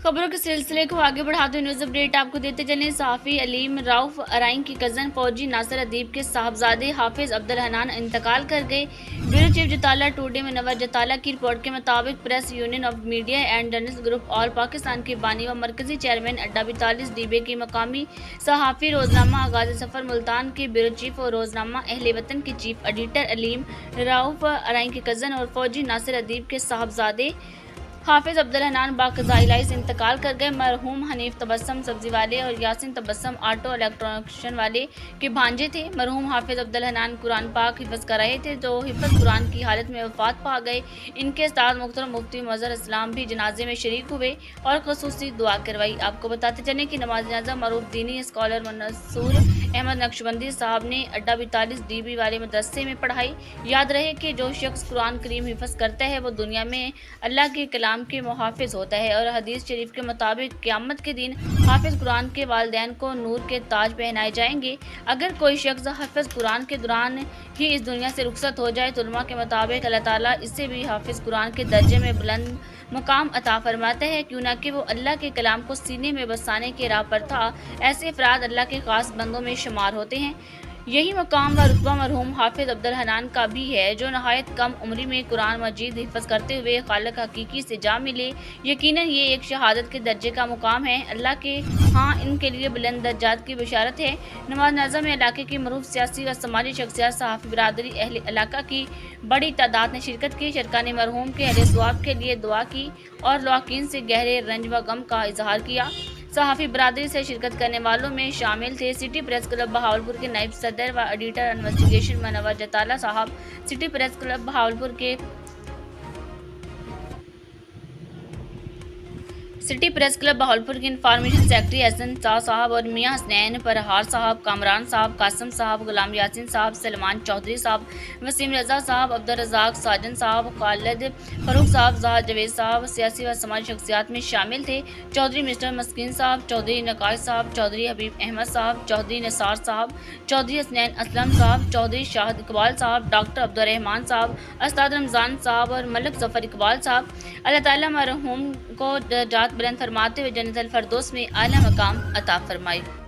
खबरों के सिलसिले को आगे बढ़ाते हुए न्यूज अपडेट आपको देते चलें। सहाफ़ी अलीम राउफ अराइन की कज़न फौजी नासिर अदीब के साहबजादे हाफिज अब्दुल हन्नान इंतकाल कर गए। ब्यूरो चीफ जताला टुडे में नवर जताला की रिपोर्ट के मुताबिक press union of media and journalist group all Pakistan के बानी व मरकजी चेयरमैन अड्डा 42 डीबे की मकामी सहाफ़ी रोजनामा आगाज़ सफ़र मुल्तान के ब्यूरो चीफ और रोजनामा अहले वतन के चीफ एडिटर अलीम राउफ अराइन के कज़न और फौजी नासिर अदीब के साहबजादे हाफिज अब्दुल हन्नान बाक़ज़ा इलाही से इंतकाल कर गए। मरहूम हनीफ तबस्सुम सब्जी वाले और यासिन तबस्सुम ऑटो इलेक्ट्रॉनिक्शन वाले के भांजे थे। मरहूम हाफिज अब्दुल हन्नान कुरान पाक हिफ्ज़ कर रहे थे जो हिफ्ज़ कुरान की हालत में वफ़ात पा गए। इनके साथ मुहतरम मुफ्ती मज़हर इस्लाम भी जनाजे में शरीक हुए और ख़ुसूसी दुआ करवाई। आपको बताते चलें कि नमाज जनाजा मरूफ दीनी स्कॉलर मंसूर अहमद नक्शबंदी साहब ने अड्डा 42 डीबी वाले मदरसे में पढ़ाई। याद रहे कि जो शख्स कुरान करीम हिफ्ज़ करता है वो दुनिया में अल्लाह के कलाम के मुहाफिज होता है और हदीस शरीफ के मुताबिक क़यामत के दिन हाफिज कुरान के वालिदैन को नूर के ताज पहनाए जाएंगे। अगर कोई शख्स हाफिज कुरान के दौरान ही इस दुनिया से रुखसत हो जाए तो उलमा के मुताबिक अल्लाह ताला इससे भी हाफिज कुरान के दर्जे में बुलंद मुकाम अता फरमाता है, क्यों ना कि वो अल्लाह के कलाम को सीने में बसाने के राह पर था। ऐसे अफराद अल्लाह के खास बंदों में शुमार होते हैं। यही मकाम व रुतबा मरहूम हाफिज अब्दुल हन्नान का भी है जो नहायत कम उम्री में कुरान मजीद हिफ्ज़ करते हुए खालिक हकीकी से जा मिले। यकीनन ये एक शहादत के दर्जे का मुकाम है। अल्लाह के हाँ इनके लिए बुलंद दर्जात की बशारत है। नमाज जनाजा में इलाके की मरूफ सियासी व समाजी शख्सियत सहाफ़ी बिरादरी अहले इलाका की बड़ी तादाद ने शिरकत की। शरका ने मरहूम के अहले सवाब के लिए दुआ की और लवाकिन से गहरे रंज व गम का इजहार किया। सहाफ़ी बरादरी से शिरकत करने वालों में शामिल थे सिटी प्रेस क्लब बहावलपुर के नायब सदर व एडिटर इन्वेस्टिगेशन मनवर जताला साहब, सिटी प्रेस क्लब बहावलपुर के सिटी प्रेस क्लब बहावलपुर के इंफॉर्मेशन सेक्रेटरी हसन शाह साहब और मियां हसनैन परहार साहब, कामरान साहब, कासम साहब, गुलाम यासिन साहब, सलमान चौधरी साहब, वसीम रजा साहब, अब्दुल रज़ाक साजन साहब, खालिद फरूक साहब, जहाज जवेद साहब सियासी व समाजी शख्सियात में शामिल थे। चौधरी मिस्टर मस्किन साहब, चौधरी नकाश साहब, चौधरी हबीब अहमद साहब, चौधरी निसार साहब, चौधरी हसनैन असलम साहब, चौधरी शाहिद इकबाल साहब, डॉक्टर अब्दुल रहमान साहब, उस्ताद रमज़ान साहब और मलिक ज़फ़र इकबाल साहब। अल्लाह ताला मरहूम को दर्जात बुलंद फरमाते हुए जन्नतुल फ़िरदौस में आला मकाम अता फरमाए।